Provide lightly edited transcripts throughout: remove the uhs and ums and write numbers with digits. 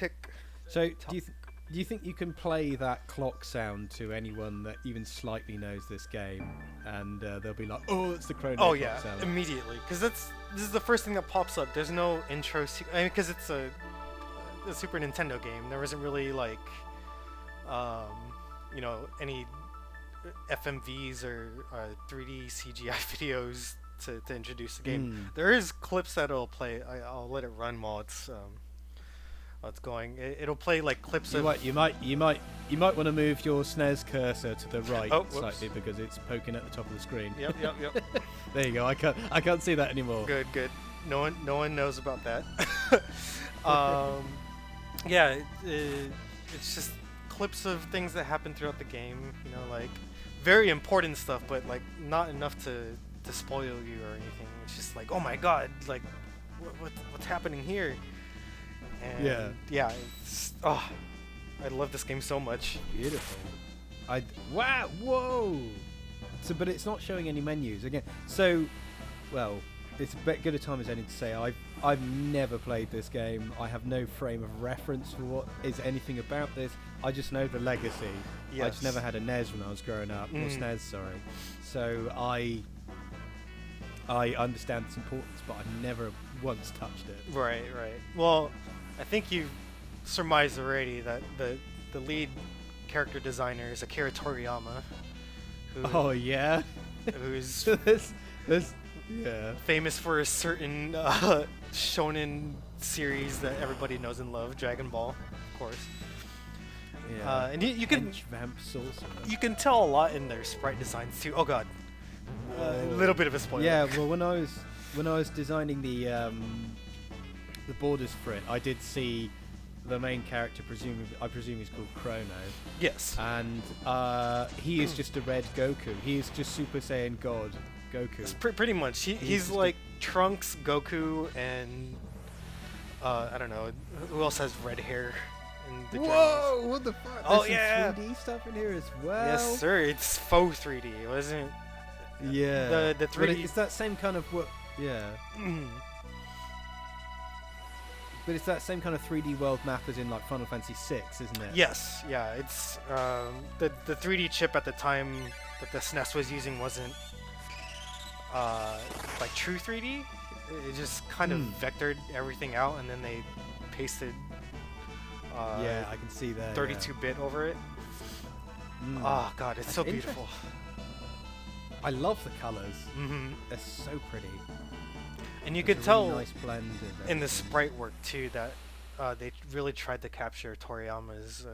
tick. So do you think you can play that clock sound to anyone that even slightly knows this game, and they'll be like, "Oh, it's the Chrono Oh clock yeah, sound." immediately, because this is the first thing that pops up. There's no intro. I mean, because it's a Super Nintendo game. There isn't really like, any FMVs or 3D CGI videos to introduce the game. There is clips that it'll play. I'll let it run while it's going. It'll play like clips of. You might want to move your SNES cursor to the right Oh, slightly because it's poking at the top of the screen. Yep. There you go. I can't see that anymore. Good. No one knows about that. Yeah, it's just clips of things that happen throughout the game. Like very important stuff, but like not enough to spoil you or anything. It's just like, oh my god, like what's happening here? And it's I love this game so much. Beautiful. Whoa. So, but it's not showing any menus again. So, well, it's a bit good a time as any to say I've never played this game. I have no frame of reference for what is anything about this. I just know the legacy. Yes. I just never had a NES when I was growing up, or SNES, sorry. So I understand its importance, but I've never once touched it. Right. Well, I think you've surmised already that the lead character designer is Akira Toriyama. Who's famous for a certain shonen series that everybody knows and loves, Dragon Ball, of course. Yeah. And you can Vamp Sorcerer. You can tell a lot in their sprite designs too. Oh god, a little bit of a spoiler. Yeah, well, when I was designing the borders for it, I did see the main character. I presume he's called Chrono. Yes. And he is just a red Goku. He is just Super Saiyan God Goku. It's pretty much. He's like Trunks, Goku, and I don't know who else has red hair. Whoa! What the fuck? Oh, There's yeah. some 3D stuff in here as well. Yes, sir. It's faux 3D. It wasn't. Yeah. The 3D. It's that same kind of Yeah. But it's that same kind of 3D world map as in like Final Fantasy VI, isn't it? Yes. Yeah. It's the 3D chip at the time that the SNES was using wasn't like true 3D. It just kind of vectored everything out, and then they pasted. Yeah, I can see that. 32-bit over it. Oh god, it's so beautiful. I love the colors. They're so pretty. And you could tell really nice blend in the sprite work too that they really tried to capture Toriyama's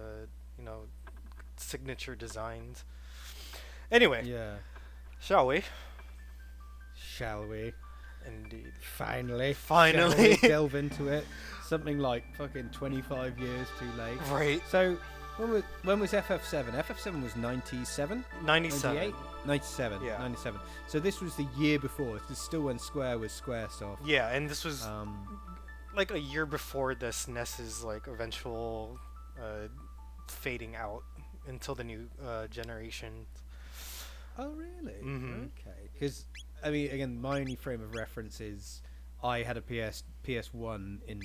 signature designs. Anyway, shall we? Indeed. Finally. Shall we delve into it? Something like fucking 25 years too late. Right. So, when was FF7? FF7 was 97? 97. 98? 97. Yeah. 97. So this was the year before. This is still when Square was Squaresoft. Yeah, and this was like a year before the SNES's like eventual fading out until the new generation. Oh, really? Okay. Because, I mean, again, my only frame of reference is I had a PS1 in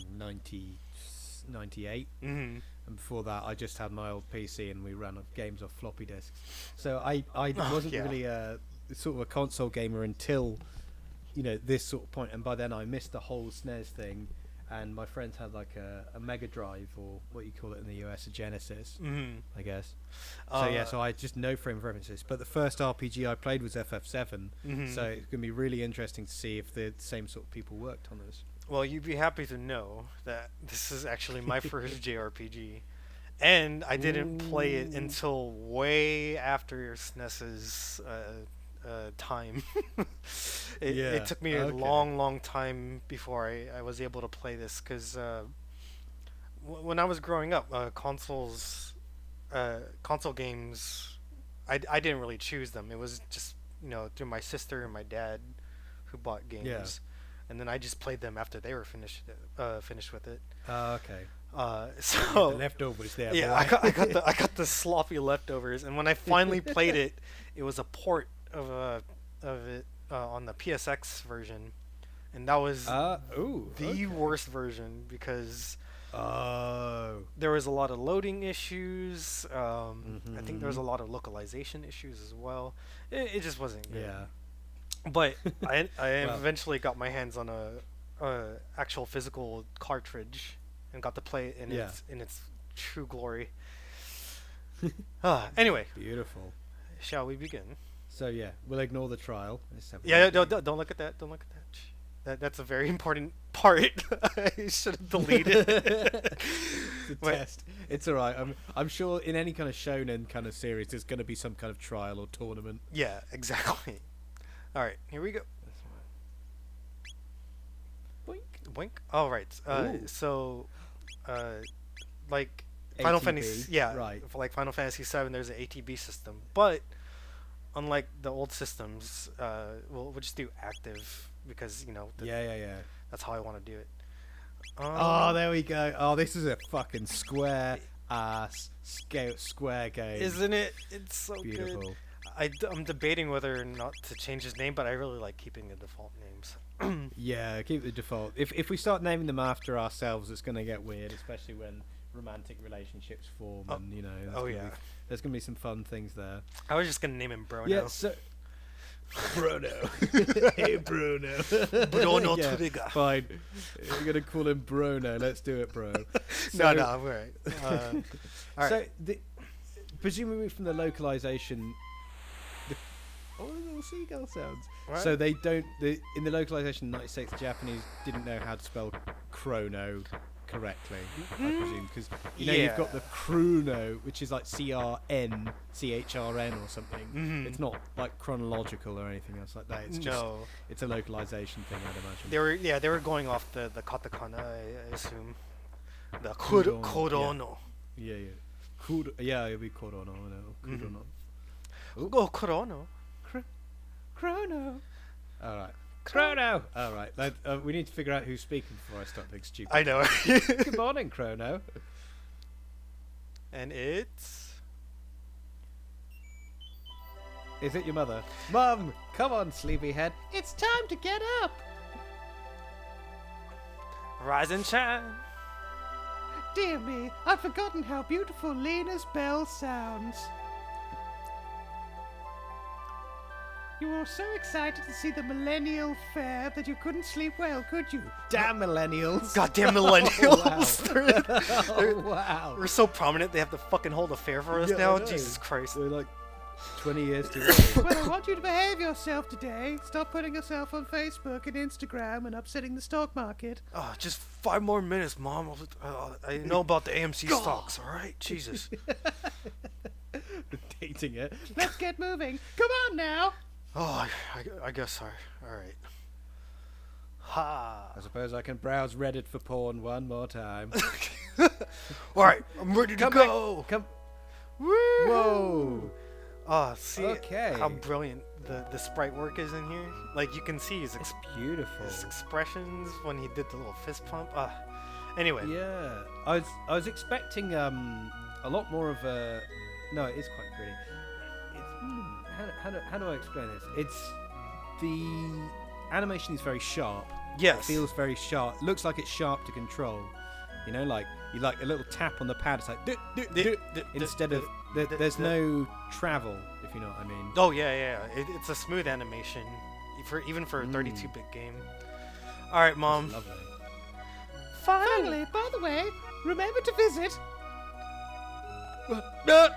98. And before that, I just had my old PC and we ran games off floppy disks. So I wasn't really a sort of a console gamer until, this sort of point. And by then I missed the whole SNES thing. And my friends had like a Mega Drive, or what you call it in the US, a Genesis, I guess. So I just no frame of references. But the first RPG I played was FF7, so it's going to be really interesting to see if the same sort of people worked on this. Well, you'd be happy to know that this is actually my first JRPG, and I didn't play it until way after SNES's time. It took me a long time before I was able to play this, because when I was growing up, console games, I didn't really choose them. It was just through my sister and my dad who bought games, and then I just played them after they were finished with it. Okay. So the leftovers there. Yeah, boy. I got the sloppy leftovers, and when I finally played it, it was a port of it on the PSX version, and that was the worst version, because Oh. There was a lot of loading issues. I think there was Mm-hmm. a lot of localization issues as well. It just wasn't good. Yeah. But I Well, eventually got my hands on a actual physical cartridge and got to play it yeah. in its true glory. Anyway, Beautiful. shall we begin? So yeah, we'll ignore the trial. Yeah, don't look at that. Don't look at that. That's a very important part. I should have deleted. It's a Wait. test. It's all right. I'm sure in any kind of shonen kind of series, there's going to be some kind of trial or tournament. Yeah, exactly. All right, here we go. Boink. Wink. All right. Ooh. So, like Final ATB, Fantasy, yeah, right. for like Final Fantasy VII, there's an ATB system, but unlike the old systems, we'll just do active because Yeah. that's how I want to do it. Oh, there we go. Oh, this is a fucking square ass square game. Isn't it? It's so Beautiful. good. I'm debating whether or not to change his name, but I really like keeping the default names. Yeah, keep the default. If we start naming them after ourselves, it's going to get weird, especially when romantic relationships form, Oh, and there's gonna be some fun things there. I was just gonna name him Bruno. Yeah, so Bruno. Hey Bruno. Bruno Yeah, Trigger. fine. We're gonna call him Bruno. Let's do it, bro. No, I'm alright. All So right. presumably from the localization, oh, little seagull sounds. What? So they don't. In the localization, the United States, the Japanese didn't know how to spell Chrono correctly, I presume, because you've got the Chrono, which is like CRNCHRN or something. Mhm. It's not like chronological or anything else like that. It's just it's a localization thing, I'd imagine. They were going off the katakana, I assume. The Kudono, Chrono. Yeah. It'll be Chrono. Chrono. Oh, Chrono. Chrono. All right. Chrono. All right. We need to figure out who's speaking before I start being stupid. I know. Good morning, Chrono. And it's Is it your mother? Mum, come on, sleepyhead. It's time to get up. Rise and Shine. Dear me, I've forgotten how beautiful Lena's bell sounds. You were so excited to see the millennial fair that you couldn't sleep well, could you? Damn millennials. Goddamn millennials. Oh, wow. We're so prominent they have to fucking hold a fair for us Yeah, I now. know. Jesus Christ. We're like 20 years too late. Well, I want you to behave yourself today. Stop putting yourself on Facebook and Instagram and upsetting the stock market. Oh, just 5 more minutes, Mom. I know about the AMC stocks, alright? Jesus. Dating it. Let's get moving. Come on now. Oh, I guess so. Alright. Ha. I suppose I can browse Reddit for porn one more time. Alright, I'm ready to go. Come. Woo. Whoa. Oh, see Okay. how brilliant the sprite work is in here? Like, you can see his Beautiful. expressions when he did the little fist pump. Anyway. Yeah. I was expecting a lot more of a. No, it is quite pretty. It's how do I explain this? It's the animation is very sharp. Yes. It feels very sharp. Looks like it's sharp to control. You know, like you like a little tap on the pad. It's like instead of there's no travel, if you know what I mean. Oh yeah. It's a smooth animation, even for a 32-bit game. All right, Mom. That's lovely. Finally. By the way, remember to visit. No,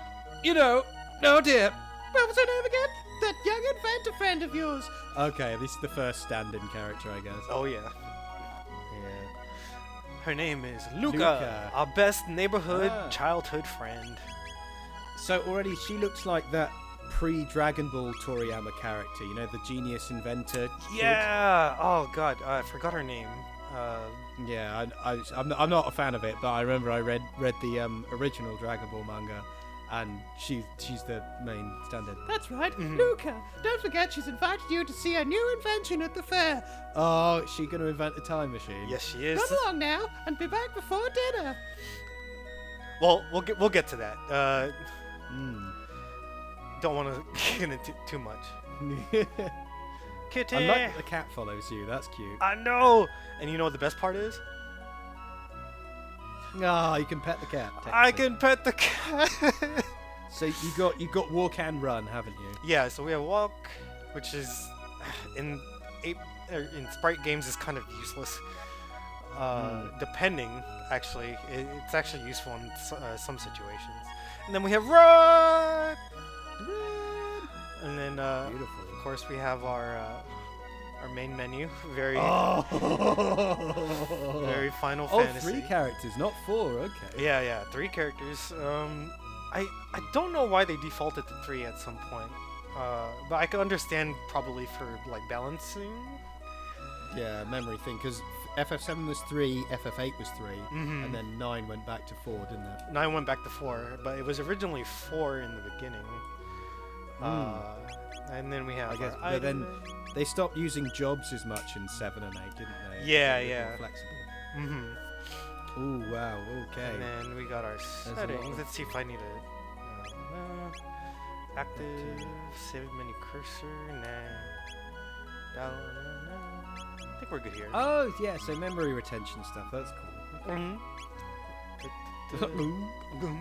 dear. What was her name again? That young inventor friend of yours. Okay, this is the first stand-in character, I guess. Oh yeah. Yeah. Her name is Luca, Luca. our best neighborhood Ah. childhood friend. So already she looks like that pre-Dragon Ball Toriyama character. You know, the genius inventor. kid? Yeah. Oh God, I forgot her name. Yeah, I'm not a fan of it, but I remember I read the original Dragon Ball manga, and she's the main stand-in. That's right, Mhm. Luca. Don't forget she's invited you to see a new invention at the fair. Oh, is she going to invent a time machine? Yes, she is. Come along now and be back before dinner. Well, we'll get to that. Mm. Don't want to get into too much. Kitty. I like that the cat follows you. That's cute. I know. And you know what the best part is? Ah, you can pet the cat. I technically. can pet the cat. So you got walk and run, haven't you? Yeah, so we have walk, which is in in sprite games is kind of useless. Depending, actually, it's actually useful in some situations. And then we have run, and then Beautiful. of course we have our main menu. Very very Final Fantasy. 3 characters, not 4. Okay. Yeah, 3 characters. I don't know why they defaulted to 3 at some point. But I can understand probably for like balancing. Yeah, memory thing, because FF7 was 3, FF8 was 3, and then 9 went back to 4, didn't it? 9 went back to 4, but it was originally 4 in the beginning. And then we have. I guess, our but then item. they stopped using jobs as much in 7 and 8, didn't they? Yeah, They were yeah. more flexible. Mm-hmm. Ooh, wow. Okay. And then we got our a lot settings. of- Let's see if I need a active save menu cursor. Nah. I think we're good here. Oh, yeah. So memory retention stuff. That's cool. Mhm.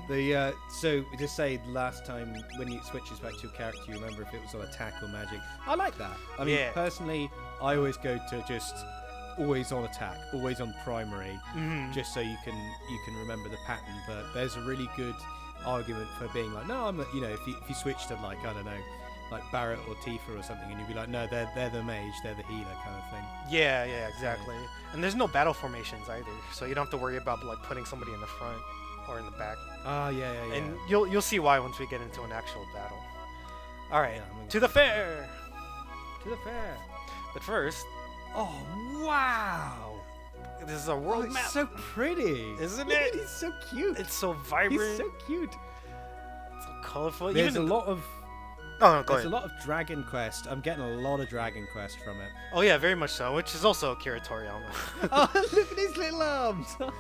The so just say last time when you switches back to your character, you remember if it was on attack or magic. I like that. I mean, Yeah. personally, I always go to just always on attack, always on primary, just so you can remember the pattern. But there's a really good argument for being like, no, I'm you know, if you switch to like I don't know, like Barrett or Tifa or something, and you'd be like, no, they're the mage, they're the healer kind of thing. Yeah, exactly. And there's no battle formations either, so you don't have to worry about like putting somebody in the front or in the back. Ah, yeah. And you'll see why once we get into an actual battle. All right, Yeah, I'm gonna- to the fair. to the fair. But first, Oh wow! this is a world it's map, so pretty, isn't Look at it? He's so cute. It's so vibrant, He's so cute. so colorful. There's Even a lot of Oh, no, go there's ahead. a lot of Dragon Quest. I'm getting a lot of Dragon Quest from it. Oh yeah, very much so. Which is also Akira Toriyama. Oh, look at his little arms! He's so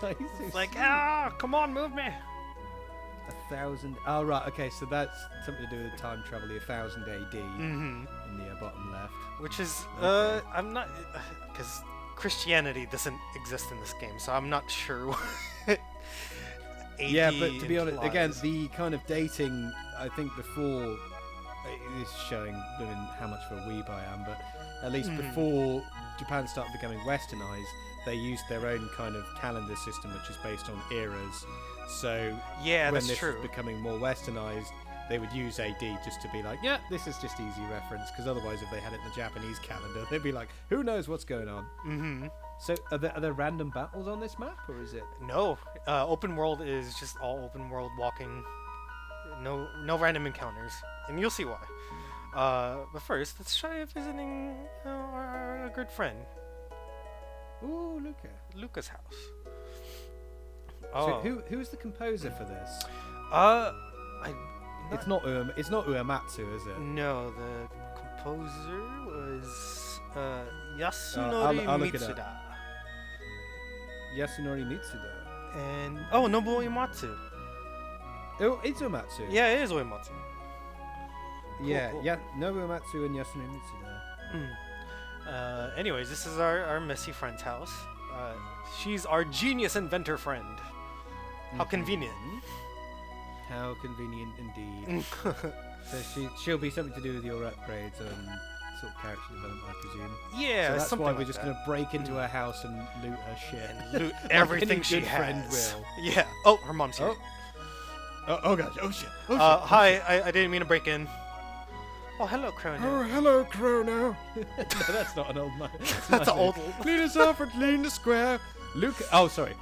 Like, sweet. come on, move me. 1,000. Oh right, okay. So that's something to do with time travel. The 1000 AD Mm-hmm. in the bottom left. Which is, Okay. I'm not, because Christianity doesn't exist in this game, so I'm not sure what AD Yeah, but to be honest, again, implies. the kind of dating, I think before, it is showing how much of a weeb I am, but at least Mhm. before Japan started becoming westernized, they used their own kind of calendar system, which is based on eras. So Yeah, when that's this true. was becoming more westernized, they would use AD just to be like, yeah, this is just easy reference, because otherwise if they had it in the Japanese calendar, they'd be like, who knows what's going on? Mm-hmm. So are there random battles on this map, or is it? No, open world is just all open world walking. No random encounters, and you'll see why. But first, let's try visiting our good friend Ooh, Luca. Luca's house. So who's the composer for this? It's It's not Uematsu, is it? no, the composer was I'll Yasunori look it up. Mitsuda Yasunori Mitsuda. and Nobuo Uematsu. Oh, it's Uematsu. Yeah, it is Uematsu. yeah, cool. yeah. No Uematsu and Yasunori Mitsuda. Anyways, this is our messy friend's house. She's our genius inventor friend. How convenient. How convenient indeed. So she'll be something to do with your upgrades and sort of character development, I presume. Yeah, so that's something why like we're just that. going to break into her house and loot her shit. And loot Like everything any she good friend has. will. Yeah. Oh, her mom's here. Oh gosh! Oh shit! Oh, shit. Hi, I didn't mean to break in. Oh, hello, Chrono. Hello, Chrono. No, that's not an old man. That's an old. Luna's off at Lean Square. Oh, sorry.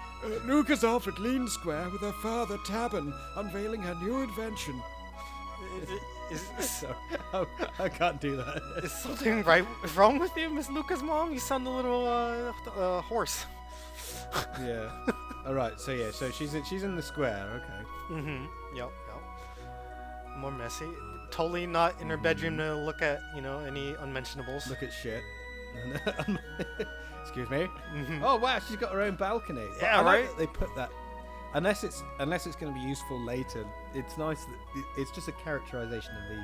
Luca's off at Lean Square with her father Tabin, unveiling her new invention. Is Sorry, I can't do that. is something wrong with you, Miss Luca's mom? You sound a little hoarse. Yeah. All right. So yeah. So she's in the square. Okay. Mm-hmm. Yep. More messy. Totally not in her bedroom to look at, any unmentionables. Look at shit. Excuse me. Mhm. Oh wow, she's got her own balcony. But Yeah, I like right? that they put that. Unless it's going to be useful later. It's nice that it's just a characterization of the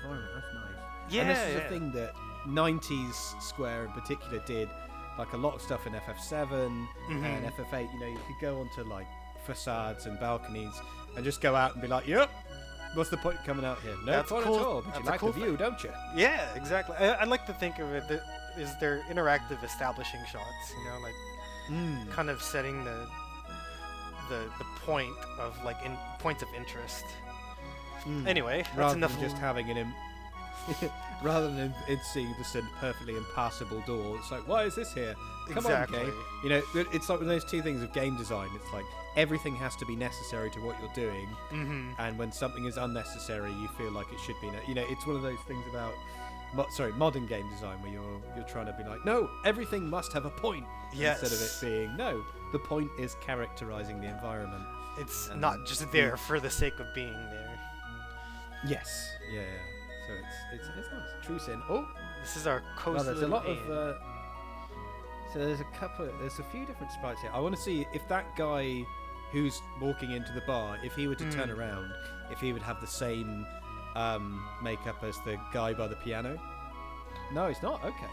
environment. That's nice. Yeah, And this is yeah. a thing that 90s Square in particular did. like a lot of stuff in FF7 and FF8. You know, you could go onto like facades and balconies and just go out and be like, "Yep, what's the point of coming out here? No That's point cool. at all. But you That's a like cool the view, don't you?" Yeah, exactly. I like to think of it that is their interactive establishing shots. You know, like kind of setting the point of like points of interest. Anyway, that's rather enough. than just having rather than seeing just a perfectly impassable door. It's like, why is this here? Come Exactly. on, game. You know, it's like one of those two things of game design. It's like everything has to be necessary to what you're doing, and when something is unnecessary, you feel like it should be. You know, it's one of those things about modern game design where you're trying to be like, no, everything must have a point. Yes. Instead of it being, no, the point is characterizing the environment. It's not just there for the sake of being there. Yes. Yeah. So it's nice. True sin. Oh, This is our cozy. well, there's a lot inn. of. So there's a few different sprites here. I want to see if that guy who's walking into the bar, if he were to turn around, if he would have the same makeup as the guy by the piano. No, he's not. Okay.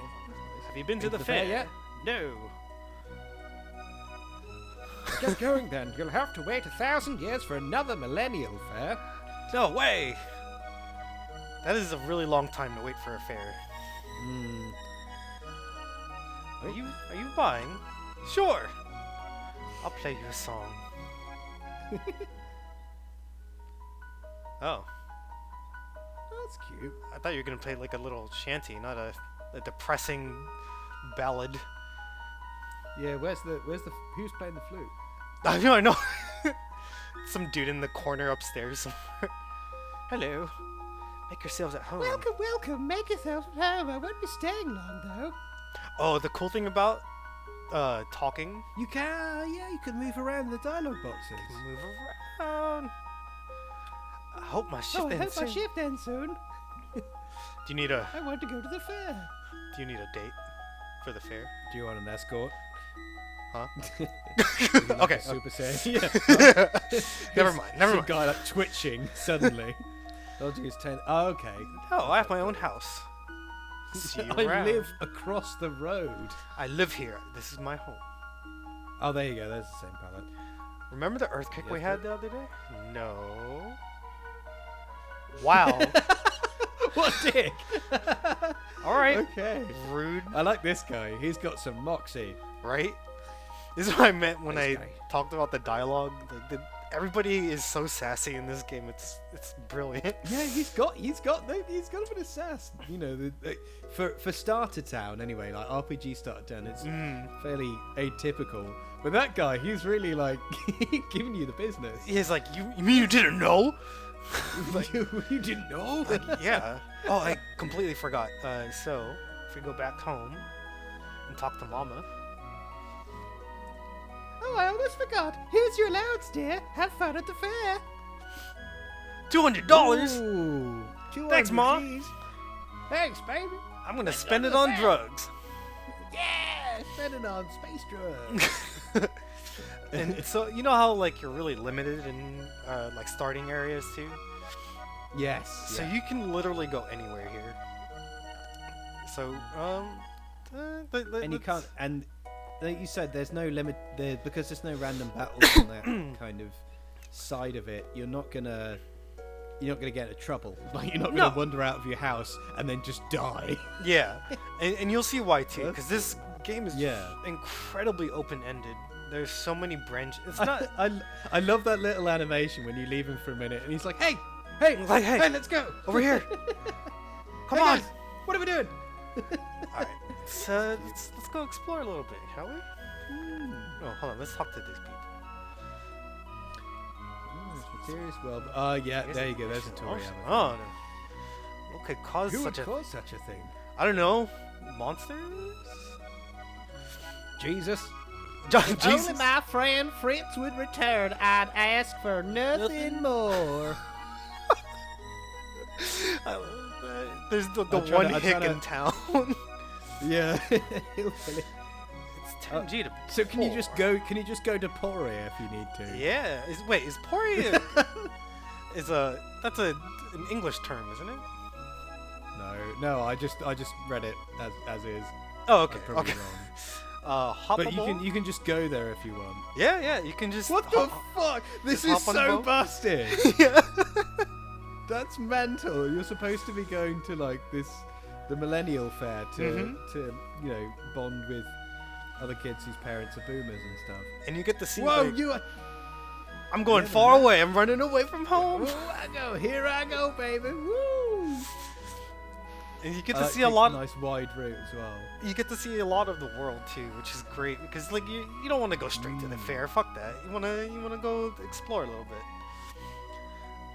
Have you been to Been the fair yet? No. Get going then. You'll have to wait 1,000 years for another millennial fair. No way. That is a really long time to wait for a fair. Are you buying? Sure. I'll play you a song. Oh, That's cute. I thought you were gonna play like a little shanty, not a depressing ballad. Yeah. Where's the who's playing the flute? I know. Some dude in the corner upstairs somewhere. Hello. Make yourselves at home. Welcome. Make yourself at home. I won't be staying long though. Oh, the cool thing about talking. You can, you can move around the dialogue boxes. Move around. I hope my shift ends soon. shift ends soon. Do you need a I want to go to the fair. date for the fair? Do you want an escort? Huh? Okay. Okay. Super Saiyan. Never mind. Never Some mind. guy like twitching suddenly. Dodging his 10. Oh, okay. Oh, I have my own house. See you I around. live across the road. I live here. This is my home. Oh, there you go. There's the same palette. Remember the earthquake Yes, we had the other day? No. Wow. What a dick! All right. Okay. Rude, I like this guy. He's got some moxie. right? This is what I meant when Nice I guy. talked about the dialogue. Everybody is so sassy in this game. It's brilliant. Yeah, he's got a bit of sass. You know, for starter town anyway, like RPG starter town, it's fairly atypical. But that guy, he's really like giving you the business. He's like, you mean you didn't know? Like, you didn't know? Like, yeah. Oh, I completely forgot. So if we go back home and talk to Mama. Oh, I almost forgot. Here's your allowance, dear. Have fun at the fair. $200. Ooh, 200 Thanks, Mom. G's. Thanks, baby. I'm gonna spend it on drugs. Yeah, spend it on space drugs. And so you know how like you're really limited in like starting areas too. Yes. So you can literally go anywhere here. So and you can't. And like you said, there's no limit there because there's no random battles on that kind of side of it. You're not gonna get into trouble. Like you're not gonna wander out of your house and then just die. Yeah, and you'll see why too, because this game is Yeah. incredibly open-ended. There's so many branches. It's not. I love that little animation when you leave him for a minute and he's like, hey, Like, hey, let's go over here. Come Hey, on. guys, what are we doing? All right, let's go explore a little bit, shall we? Oh, hold on. Let's talk to these people. Mysterious world. Oh yeah, Here's there a you go. There's a question. Tory. Oh no. What could cause Who such would a? cause such a thing? I don't know. Monsters? Jesus. Jesus. Only my friend Fritz would return, I'd ask for nothing more. I love that. There's the I'm trying one to- I'm hick trying in town. Yeah. It's 10G to So can you four. just go? Can you just go to Poria if you need to? Yeah. Is Pori that's an English term, isn't it? No. I just read it as is. Oh, okay. I'm probably Okay. wrong. Hoppable. But you can just go there if you want. Yeah, you can just. What the fuck? This is hop on the so boat? busted. Yeah. That's mental. You're supposed to be going to like the millennial fair to you know, bond with other kids whose parents are boomers and stuff. And you get to see. Whoa, like, you are. I'm going Yeah, far man. away. I'm running away from home. Here I go, baby. Woo! And you get I to like see a takes lot. nice wide route as well. You get to see a lot of the world too, which is great because like you don't want to go straight to the fair. Fuck that. You wanna go explore a little bit.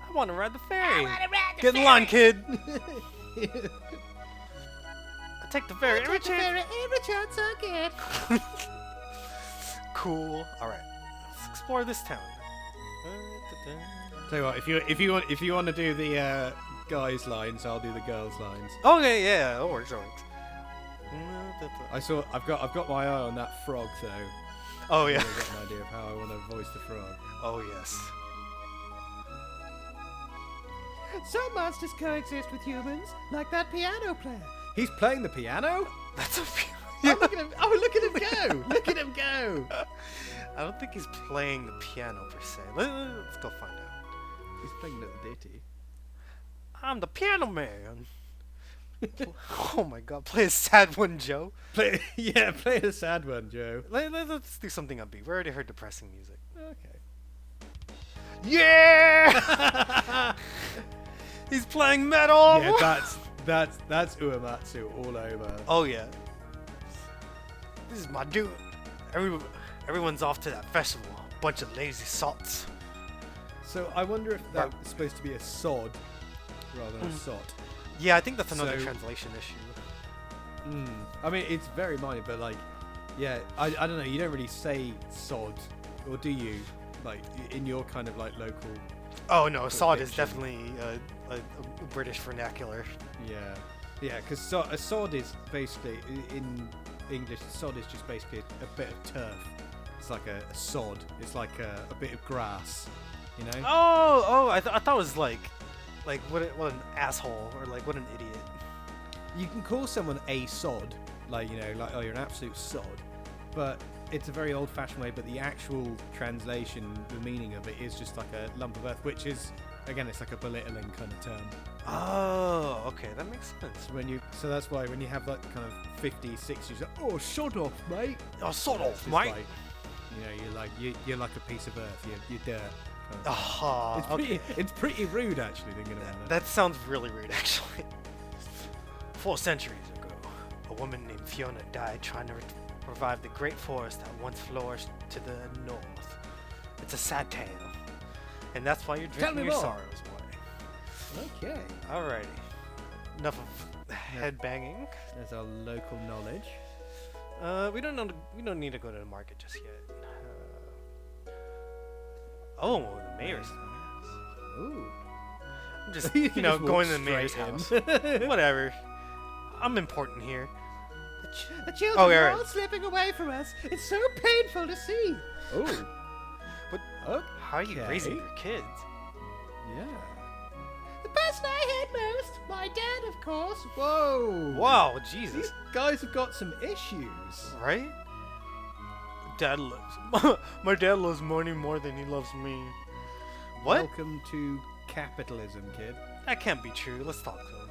I want to ride the ferry. Get in line, kid. I take the ferry. Cool. All right. Let's explore this town. Tell you what, if you want to do the guys' lines, I'll do the girls' lines. Okay, yeah, that works. I've got my eye on that frog though. Oh yeah. I've got an idea of how I want to voice the frog. Oh yes. Some monsters coexist with humans, like that piano player. He's playing the piano? That's a. Oh, look at him! Oh, look at him go! Look at him go! I don't think he's playing the piano per se. Let's go find out. He's playing a little ditty. I'm the piano man. Oh my god, play a sad one, Joe. Play a sad one, Joe. Let's do something upbeat. We already heard depressing music. Okay. Yeah! He's playing metal! Yeah, that's Uematsu all over. Oh yeah. This is my dude. Everyone's off to that festival. Bunch of lazy sots. So I wonder if that's supposed to be a sod rather than a sot. Yeah, I think that's another So- translation issue. I mean, it's very minor, but like, yeah, I don't know. You don't really say sod, or do you? Like in your kind of like local. Oh no, sod is fiction. definitely a British vernacular. Yeah, because a sod is basically in English. Sod is just basically a bit of turf. It's like a sod. It's like a bit of grass, you know. Oh, I thought it was like what an asshole or like what an idiot. You can call someone a sod, like, you know, like, oh, you're an absolute sod, but it's a very old-fashioned way. But the actual translation, the meaning of it is just like a lump of earth, which is, again, it's like a belittling kind of term. Oh, okay, that makes sense. So that's why when you have that kind of 50s, 60s, like, oh, sod off, mate. Oh, sod off, It's mate. like, you know, you're like a piece of earth. You're dirt. Kind of. Ah, It's pretty rude, actually, thinking about it. that sounds really rude, actually. 4 centuries ago, a woman named Fiona died trying to revive the great forest that once flourished to the north. It's a sad tale, and that's why you're Tell drinking me your more. sorrows away. Okay. Alrighty. Enough of head banging. There's our local knowledge. We don't need to go to the market just yet. Oh, the mayor's house. Ooh. I'm just, You you can know, just going walk to the mayor's straight house. Whatever. I'm important here. The children Oh, yeah, are right. all slipping away from us. It's so painful to see. Oh. What? Okay. How are you raising your kids? Yeah. The person I hate most, my dad, of course. Whoa. Wow, These Jesus. guys have got some issues. Right? Dad loves... My dad loves money more than he loves me. What? Welcome to capitalism, kid. That can't be true. Let's talk to him.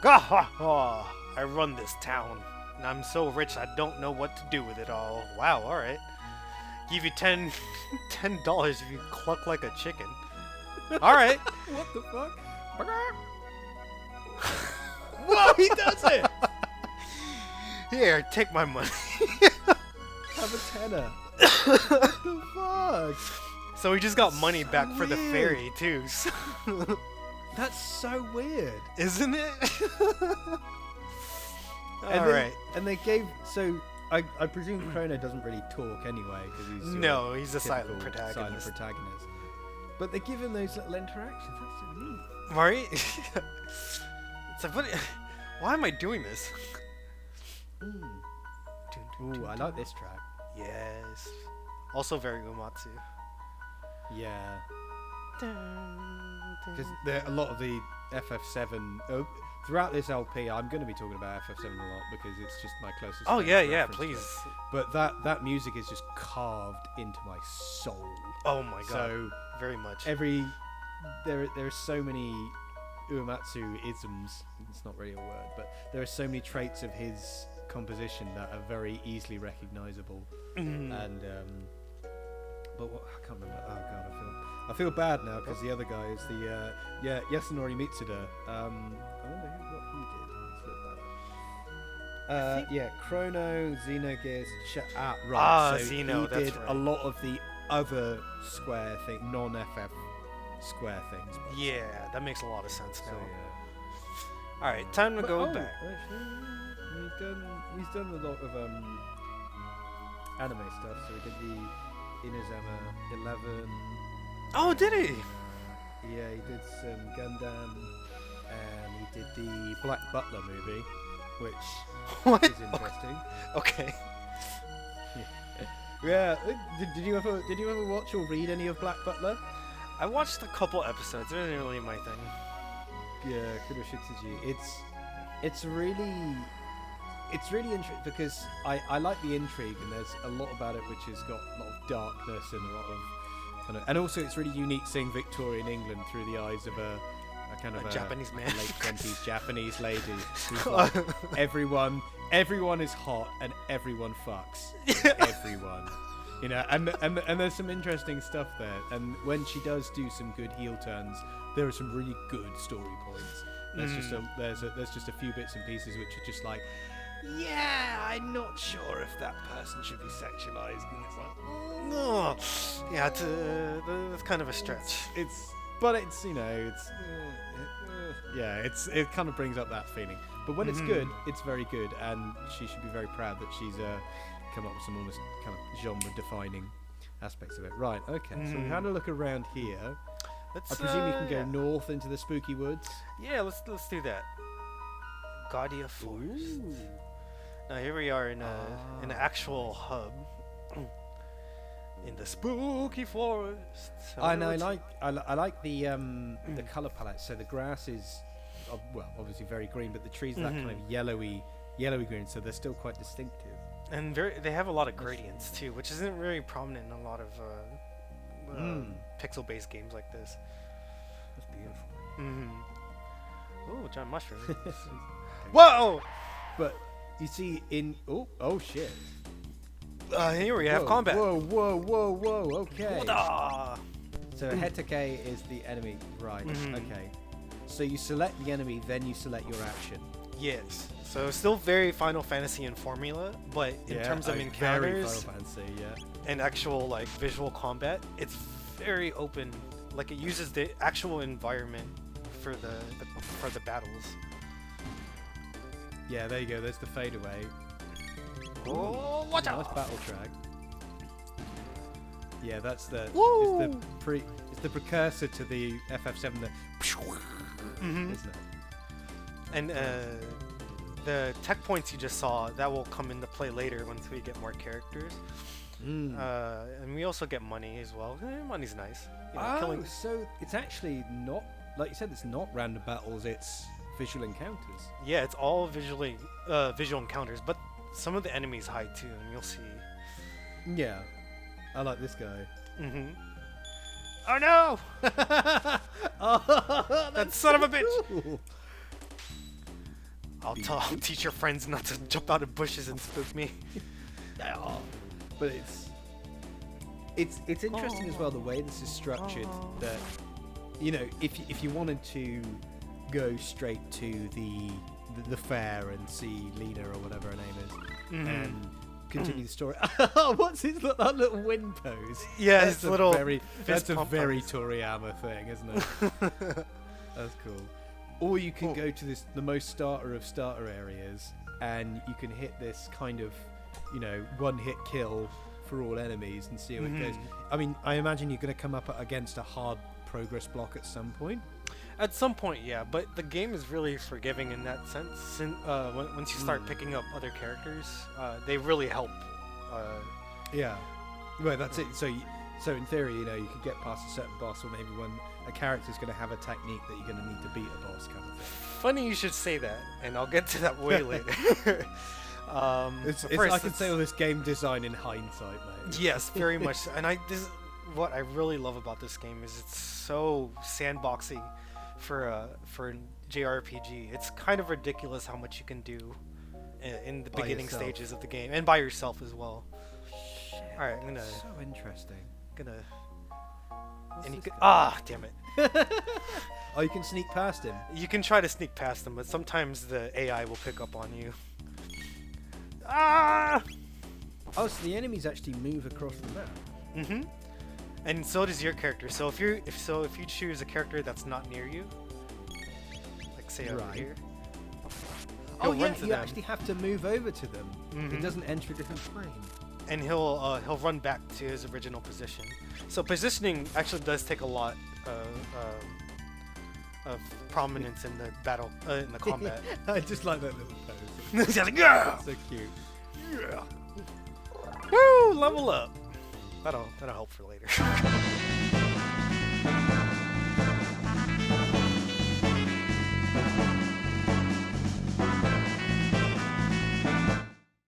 Gah ha ha! I run this town, and I'm so rich I don't know what to do with it all. Wow, alright. Give you $10 if you cluck like a chicken. Alright. What the fuck? Whoa, he does it! Here, take my money. Have a tenner. What the fuck? So we just got money So back for the weird. ferry, too. That's so weird. Isn't it? And Alright. And they gave I presume Chrono doesn't really talk anyway because he's your No, he's a typical silent protagonist. Silent protagonist. But they give him those little interactions. That's so neat. Right? It's like, why am I doing this? Ooh, I like this track. Yes. Also very Uematsu. Yeah, because a lot of the FF7 throughout this LP, I'm going to be talking about FF7 a lot because it's just my closest. Oh yeah, yeah, reference to please. it. But that music is just carved into my soul. Oh my god. So very much. there are so many Uematsu isms. It's not really a word, but there are so many traits of his composition that are very easily recognizable. And but what, I can't remember. Oh god, I feel bad now because the other guy is the Yasunori Mitsuda. I wonder what he did. Let's look that up. Chrono, Xenogears, right. So Xeno, he that's did right. a lot of the other Square non-FF Square things. Yeah, that makes a lot of sense now. So All right, time to go back. Actually, he's done a lot of anime stuff. So he did the Inazuma 11. Oh, did he? Yeah, he did some Gundam, and he did the Black Butler movie, which What? is interesting. Okay. Yeah. Did you ever watch or read any of Black Butler? I watched a couple episodes. It wasn't really my thing. Yeah, Kuroshitsuji. It's really interesting because I like the intrigue, and there's a lot about it which has got a lot of darkness and a lot of and also it's really unique seeing Victorian England through the eyes of a kind of A Japanese man. late 20s Japanese lady who's like everyone is hot and everyone fucks everyone, you know, and there's some interesting stuff there, and when she does do some good heel turns, there are some really good story points. There's just a few bits and pieces which are just like, yeah, I'm not sure if that person should be sexualized, and it's like, No. Yeah, that's kind of a stretch. it kind of brings up that feeling. But when it's good, it's very good, and she should be very proud that she's come up with some almost kind of genre-defining aspects of it. Right, okay, so we had a look around here. I presume you can go north into the spooky woods. Yeah, let's do that. Guardia Forest. Now here we are in an actual hub. In the spooky forest. So I know. I like the color palette. So the grass is, well, obviously very green, but the trees are that kind of yellowy green. So they're still quite distinctive. And they have a lot of gradients too, which isn't very prominent in a lot of pixel-based games like this. That's beautiful. Ooh, giant mushroom. Whoa! But you see, oh shit. Here we have combat. Whoa. Okay. Wada! So Hetake is the enemy, right? Okay. So you select the enemy, then you select your action. Yes. So still very Final Fantasy in formula, but in terms of very encounters Final Fantasy, and actual like visual combat, it's very open. Like it uses the actual environment for the battles. Yeah, there you go. There's the fadeaway. Oh, watch nice out! battle track. Yeah, that's the Woo! it's the precursor to the FF7, isn't it? And the tech points you just saw, that will come into play later once we get more characters. And we also get money as well. Money's nice. You know, so it's actually not, like you said, it's not random battles, it's visual encounters. Yeah, it's all visual encounters, but some of the enemies hide too, and you'll see. Yeah, I like this guy. Oh no! Oh, That son of a bitch! cool. I'll teach your friends not to jump out of bushes and spook me. But it's interesting as well the way this is structured. That, you know, if you wanted to go straight to the fair and see Lena or whatever her name is, and continue the story. What's his that little wind pose? Yeah, that's his little that's a pump very pose. Toriyama thing, isn't it? That's cool. Or you can go to the most starter of starter areas, and you can hit this kind of, you know, one-hit kill for all enemies and see how it goes. I mean, I imagine you're going to come up against a hard progress block at some point. At some point, yeah, but the game is really forgiving in that sense. Once you start picking up other characters, they really help. Yeah. Well, that's it. So in theory, you know, you could get past a certain boss, or maybe one a character's going to have a technique that you're going to need to beat a boss kind of thing. Funny you should say that, and I'll get to that way later. I can say all this game design in hindsight, mate. Yes, very much so. And this is what I really love about this game is it's so sandboxy for JRPG. It's kind of ridiculous how much you can do in the beginning stages of the game, and by yourself as well. Shit, all right, I'm gonna. So interesting. Damn it. Oh, you can sneak past him. You can try to sneak past them, but sometimes the AI will pick up on you. Ah! Oh, so the enemies actually move across the map. Mm-hmm. And so does your character. So if you choose a character that's not near you, like say over here. Oh yeah, you actually have to move over to them. Mm-hmm. It doesn't enter a different plane. And he'll run back to his original position. So positioning actually does take a lot of prominence in the battle, in the combat. I just like that little pose. He's like, yeah! So cute. Yeah. Woo! Level up. That'll help for later.